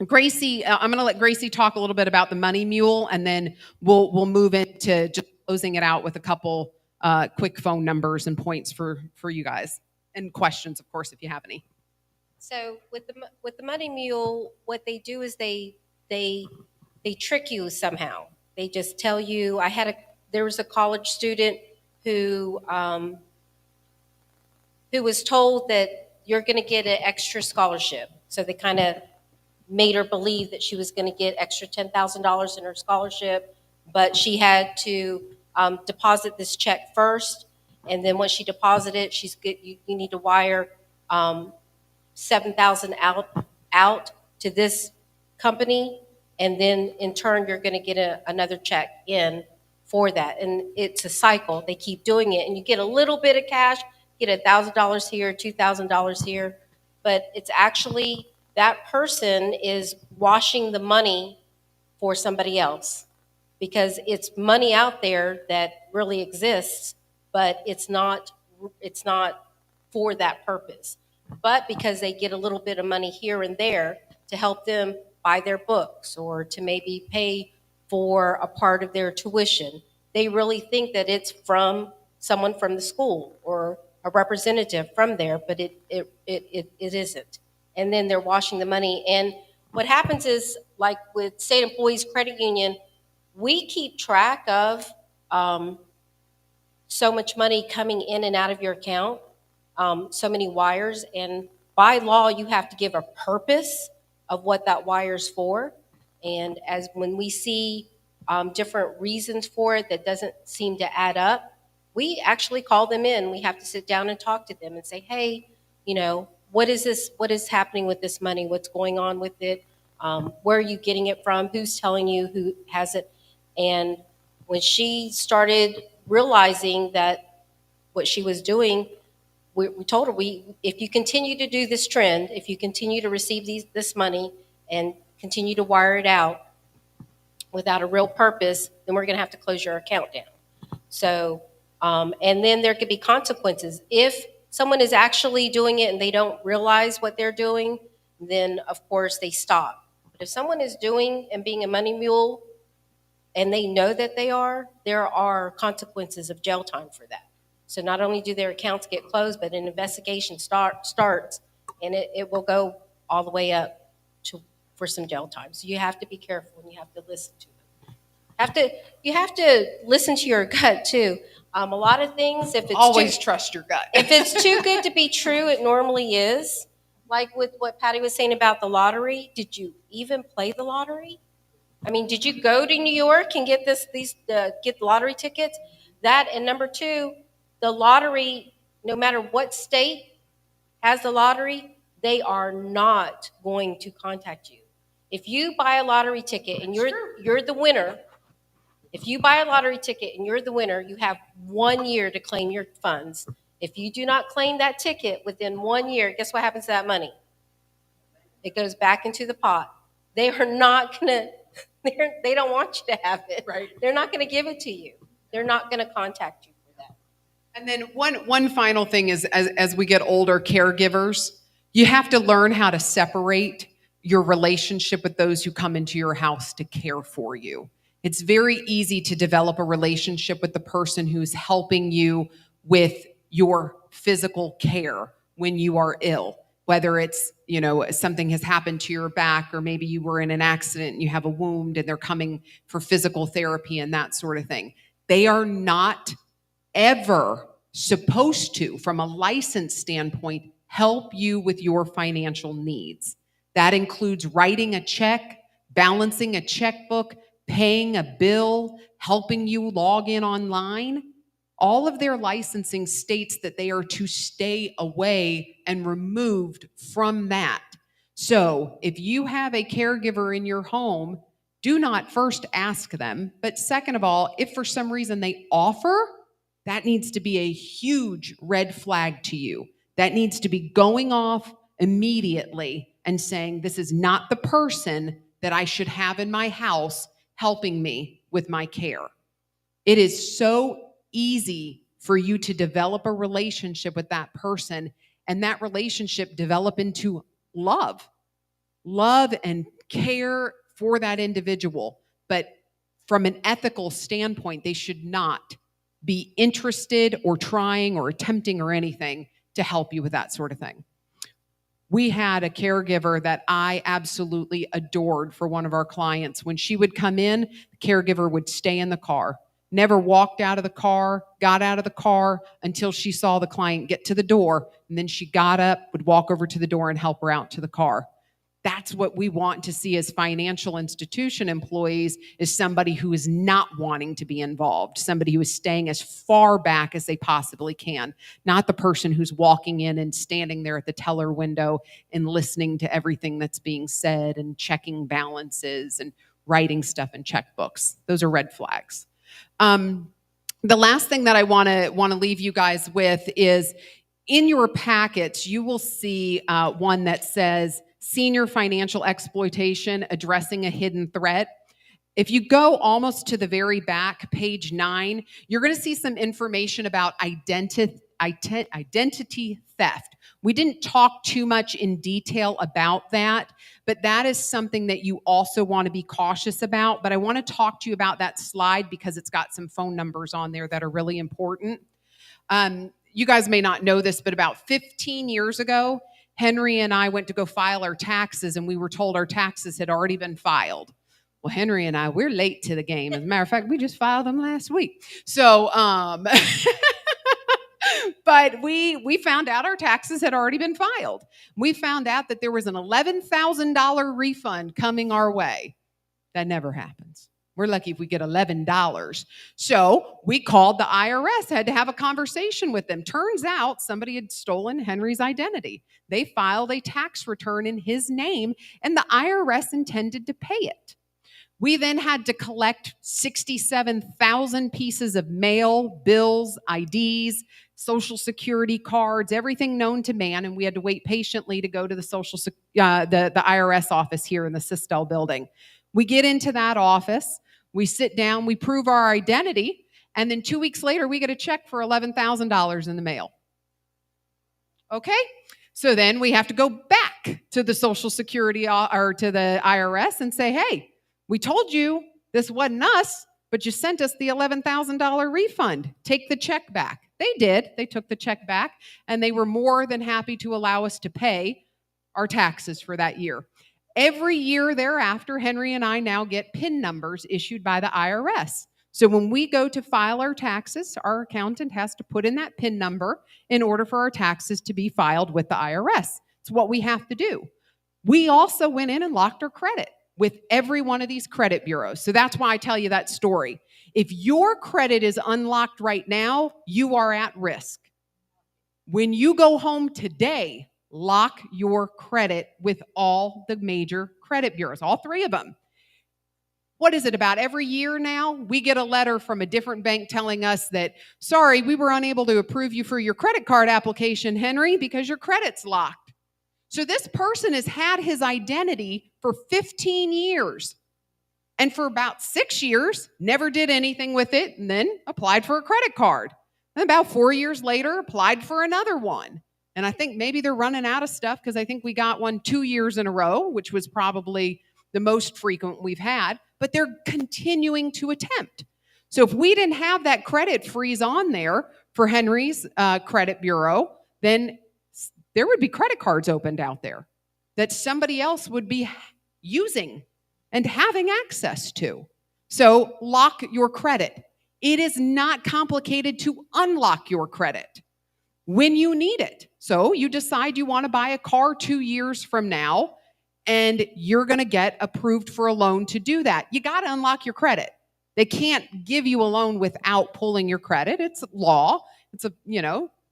Speaker 1: Gracie, I'm going to let Gracie talk a little bit about the money mule, and then we'll move into just closing it out with a couple quick phone numbers and points for you guys, and questions, of course, if you have any.
Speaker 2: So with the money mule, what they do is they trick you somehow. They just tell you. There was a college student who was told that you're going to get an extra scholarship. So they kind of made her believe that she was going to get extra $10,000 in her scholarship, but she had to deposit this check first, and then once she deposited, you need to wire $7,000 out to this company, and then in turn you're going to get another check in for that. And it's a cycle. They keep doing it, and you get a little bit of cash, get $1,000 here, $2,000 here, but it's actually that person is washing the money for somebody else, because it's money out there that really exists, but it's not for that purpose. But because they get a little bit of money here and there to help them buy their books or to maybe pay for a part of their tuition, they really think that it's from someone from the school or a representative from there, but it isn't. And then they're washing the money. And what happens is, like with State Employees Credit Union, we keep track of so much money coming in and out of your account, so many wires. And by law, you have to give a purpose of what that wire's for. And when we see different reasons for it that doesn't seem to add up, we actually call them in. We have to sit down and talk to them and say, hey, what is this? What is happening with this money? What's going on with it? Where are you getting it from? Who's telling you? Who has it? And when she started realizing that what she was doing, we told her, if you continue to do this trend, if you continue to receive this money and continue to wire it out without a real purpose, then we're going to have to close your account down. So, and then there could be consequences. If someone is actually doing it and they don't realize what they're doing, then of course they stop. But if someone is doing and being a money mule and they know that there are consequences of jail time for that. So not only do their accounts get closed, but an investigation starts, and it will go all the way up for some jail time. So you have to be careful and you have to listen to them. You have to listen to your gut too. A lot of things, if it's
Speaker 1: always trust your gut.
Speaker 2: If it's too good to be true, it normally is. Like with what Patty was saying about the lottery, did you even play the lottery? I mean, did you go to New York and get get lottery tickets? That, and number two, the lottery, no matter what state has the lottery, they are not going to contact you. If you buy a lottery ticket and you're the winner, if you buy a lottery ticket and you're the winner, you have 1 year to claim your funds. If you do not claim that ticket within 1 year, guess what happens to that money? It goes back into the pot. They are not going to, they don't want you to have it.
Speaker 1: Right.
Speaker 2: They're not going to give it to you. They're not going to contact you for that.
Speaker 1: And then one final thing is, as we get older, caregivers, You have to learn how to separate your relationship with those who come into your house to care for you. It's very easy to develop a relationship with the person who's helping you with your physical care when you are ill, whether it's, something has happened to your back, or maybe you were in an accident and you have a wound and they're coming for physical therapy and that sort of thing. They are not ever supposed to, from a license standpoint, help you with your financial needs. That includes writing a check, balancing a checkbook, paying a bill, helping you log in online. All of their licensing states that they are to stay away and removed from that. So if you have a caregiver in your home, do not first ask them. But second of all, if for some reason they offer, that needs to be a huge red flag to you. That needs to be going off immediately and saying, this is not the person that I should have in my house helping me with my care. It is so easy for you to develop a relationship with that person, and that relationship develop into love and care for that individual. But from an ethical standpoint, they should not be interested or trying or attempting or anything to help you with that sort of thing. We had a caregiver that I absolutely adored for one of our clients. When she would come in, the caregiver would stay in the car, never walked out of the car, got out of the car until she saw the client get to the door, and then she got up, would walk over to the door and help her out to the car. That's what we want to see as financial institution employees, is somebody who is not wanting to be involved, somebody who is staying as far back as they possibly can, not the person who's walking in and standing there at the teller window and listening to everything that's being said and checking balances and writing stuff in checkbooks. Those are red flags. The last thing that I want to leave you guys with is, in your packets, you will see one that says Senior Financial Exploitation, Addressing a Hidden Threat. If you go almost to the very back, page 9, you're going to see some information about identity theft. We didn't talk too much in detail about that, but that is something that you also want to be cautious about. But I want to talk to you about that slide because it's got some phone numbers on there that are really important. You guys may not know this, but about 15 years ago, Henry and I went to go file our taxes, and we were told our taxes had already been filed. Well, Henry and I, we're late to the game. As a matter of fact, we just filed them last week. So, but we found out our taxes had already been filed. We found out that there was an $11,000 refund coming our way. That never happens. We're lucky if we get $11. So we called the IRS, had to have a conversation with them. Turns out somebody had stolen Henry's identity. They filed a tax return in his name, and the IRS intended to pay it. We then had to collect 67,000 pieces of mail, bills, IDs, Social Security cards, everything known to man, and we had to wait patiently to go to the the IRS office here in the Sistel building. We get into that office. We sit down, we prove our identity, and then 2 weeks later, we get a check for $11,000 in the mail. Okay? So then we have to go back to the Social Security or to the IRS and say, hey, we told you this wasn't us, but you sent us the $11,000 refund. Take the check back. They did. They took the check back, and they were more than happy to allow us to pay our taxes for that year. Every year thereafter, Henry and I now get PIN numbers issued by the IRS. So when we go to file our taxes, our accountant has to put in that PIN number in order for our taxes to be filed with the IRS. It's what we have to do. We also went in and locked our credit with every one of these credit bureaus. So that's why I tell you that story. If your credit is unlocked right now, you are at risk. When you go home today, lock your credit with all the major credit bureaus, all 3 of them. What is it, about every year now? We get a letter from a different bank telling us that, sorry, we were unable to approve you for your credit card application, Henry, because your credit's locked. So this person has had his identity for 15 years. And for about 6 years, never did anything with it, and then applied for a credit card. And about 4 years later, applied for another one. And I think maybe they're running out of stuff because I think we got one 2 years in a row, which was probably the most frequent we've had, but they're continuing to attempt. So if we didn't have that credit freeze on there for Henry's credit bureau, then there would be credit cards opened out there that somebody else would be using and having access to. So lock your credit. It is not complicated to unlock your credit when you need it. So you decide you want to buy a car 2 years from now, and you're going to get approved for a loan to do that. You got to unlock your credit. They can't give you a loan without pulling your credit. It's law. It's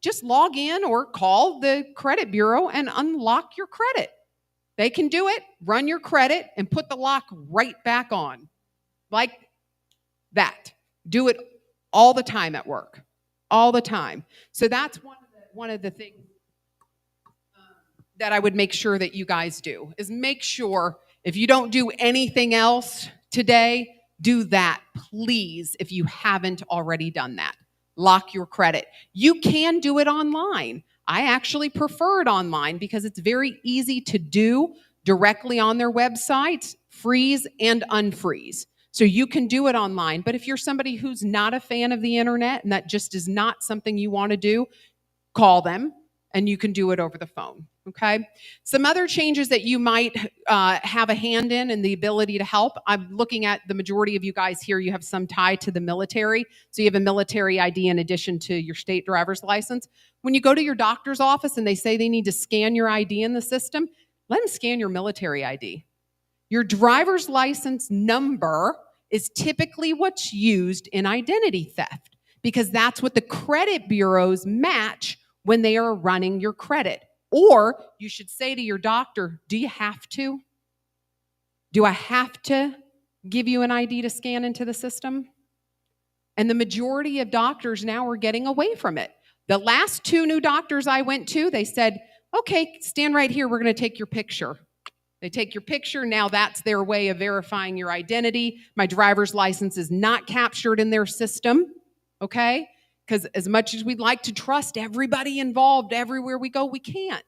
Speaker 1: just log in or call the credit bureau and unlock your credit. They can do it, run your credit, and put the lock right back on. Like that. Do it all the time at work. All the time. So that's one of the things that I would make sure that you guys do, is make sure if you don't do anything else today, do that, please, if you haven't already done that. Lock your credit. You can do it online. I actually prefer it online because it's very easy to do directly on their website, freeze and unfreeze. So you can do it online. But if you're somebody who's not a fan of the internet and that just is not something you want to do, call them and you can do it over the phone. Okay. Some other changes that you might have a hand in and the ability to help. I'm looking at the majority of you guys here. You have some tie to the military. So you have a military ID in addition to your state driver's license. When you go to your doctor's office and they say they need to scan your ID in the system, let them scan your military ID. Your driver's license number is typically what's used in identity theft because that's what the credit bureaus match when they are running your credit. Or you should say to your doctor, do you have to? Do I have to give you an ID to scan into the system? And the majority of doctors now are getting away from it. The last 2 new doctors I went to, they said, okay, stand right here. We're going to take your picture. They take your picture. Now that's their way of verifying your identity. My driver's license is not captured in their system, okay? Because as much as we'd like to trust everybody involved everywhere we go, we can't.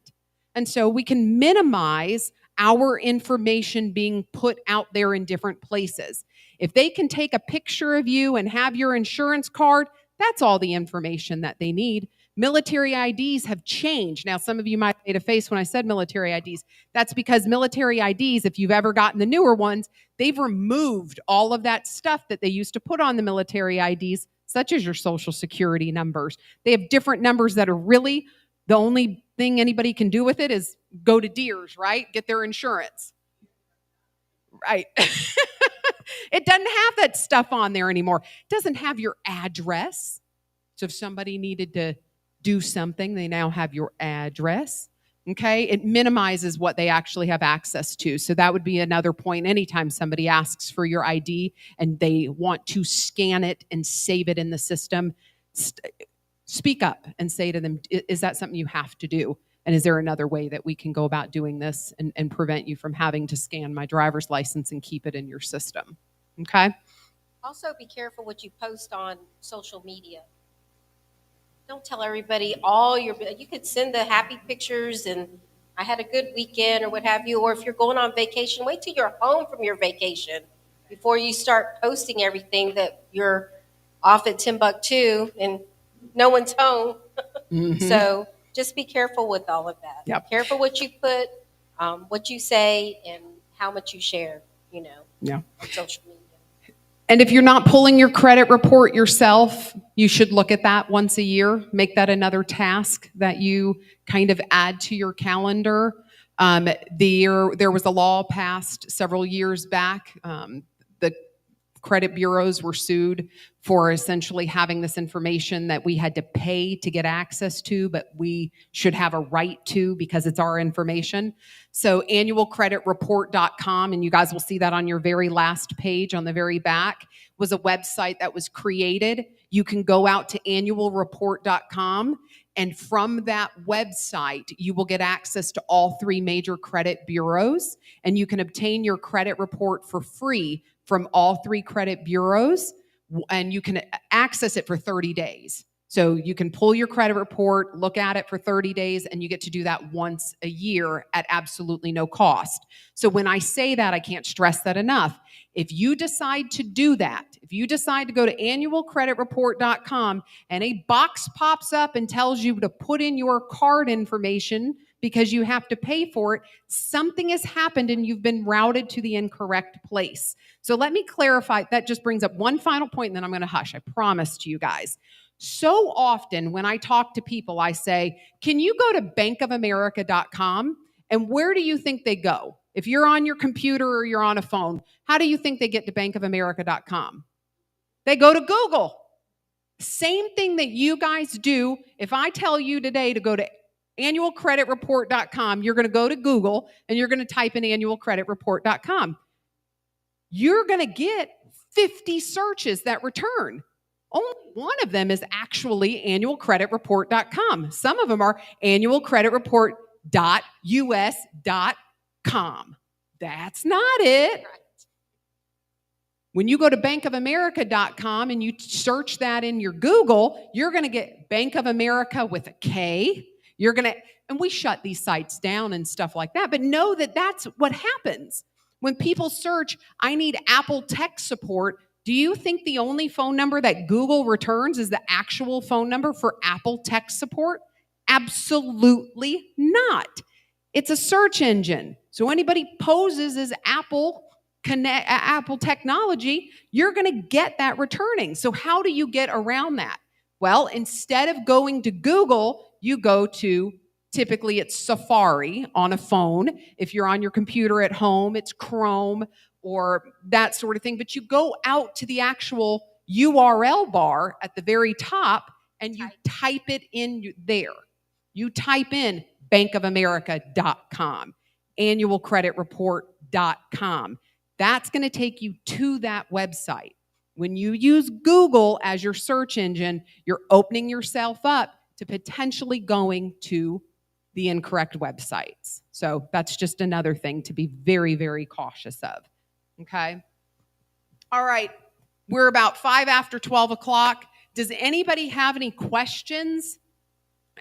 Speaker 1: And so we can minimize our information being put out there in different places. If they can take a picture of you and have your insurance card, that's all the information that they need. Military IDs have changed. Now, some of you might have made a face when I said military IDs. That's because military IDs, if you've ever gotten the newer ones, they've removed all of that stuff that they used to put on the military IDs, such as your social security numbers. They have different numbers that are really the only thing anybody can do with it is go to Deere's, right? Get their insurance. Right. It doesn't have that stuff on there anymore. It doesn't have your address. So if somebody needed to do something, they now have your address. Okay. It minimizes what they actually have access to. So that would be another point. Anytime somebody asks for your ID and they want to scan it and save it in the system, speak up and say to them, is that something you have to do? And is there another way that we can go about doing this and prevent you from having to scan my driver's license and keep it in your system? Okay.
Speaker 2: Also, be careful what you post on social media. Don't tell everybody you could send the happy pictures and I had a good weekend or what have you. Or if you're going on vacation, wait till you're home from your vacation before you start posting everything that you're off at Timbuktu and no one's home. Mm-hmm. So just be careful with all of that.
Speaker 1: Yep.
Speaker 2: Careful what you put, what you say, and how much you share,
Speaker 1: yeah,
Speaker 2: on social media.
Speaker 1: And if you're not pulling your credit report yourself, you should look at that once a year. Make that another task that you kind of add to your calendar. There was a law passed several years back. The credit bureaus were sued for essentially having this information that we had to pay to get access to, but we should have a right to because it's our information. So annualcreditreport.com, and you guys will see that on your very last page on the very back, was a website that was created. You can go out to annualreport.com, and from that website, you will get access to all 3 major credit bureaus, and you can obtain your credit report for free from all 3 credit bureaus, and you can access it for 30 days. So you can pull your credit report, look at it for 30 days, and you get to do that once a year at absolutely no cost. So when I say that, I can't stress that enough. If you decide to do that, if you decide to go to annualcreditreport.com and a box pops up and tells you to put in your card information because you have to pay for it, something has happened and you've been routed to the incorrect place. So let me clarify. That just brings up one final point, and then I'm going to hush. I promise to you guys. So often when I talk to people, I say, can you go to bankofamerica.com? And where do you think they go? If you're on your computer or you're on a phone, how do you think they get to bankofamerica.com? They go to Google. Same thing that you guys do. If I tell you today to go to annualcreditreport.com, you're going to go to Google and you're going to type in annualcreditreport.com. You're going to get 50 searches that return. Only one of them is actually annualcreditreport.com. Some of them are annualcreditreport.us.com. That's not it. When you go to bankofamerica.com and you search that in your Google, you're going to get Bank of America with a K. And we shut these sites down and stuff like that, but know that that's what happens. When people search, I need Apple tech support, do you think the only phone number that Google returns is the actual phone number for Apple tech support? Absolutely not. It's a search engine. So anybody poses as Apple technology, you're going to get that returning. So how do you get around that? Well, instead of going to Google, you go to, typically it's Safari on a phone. If you're on your computer at home, it's Chrome or that sort of thing. But you go out to the actual URL bar at the very top and you type it in there. You type in bankofamerica.com, annualcreditreport.com. That's going to take you to that website. When you use Google as your search engine, you're opening yourself up to potentially going to the incorrect websites. So that's just another thing to be very, very cautious of. Okay? All right. We're about 5 after 12 o'clock. Does anybody have any questions?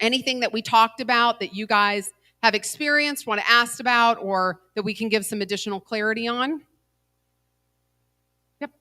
Speaker 1: Anything that we talked about that you guys have experienced, want to ask about, or that we can give some additional clarity on? Yep.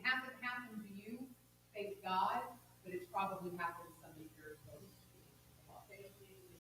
Speaker 1: hasn't happened to you, thank God, but it's probably happened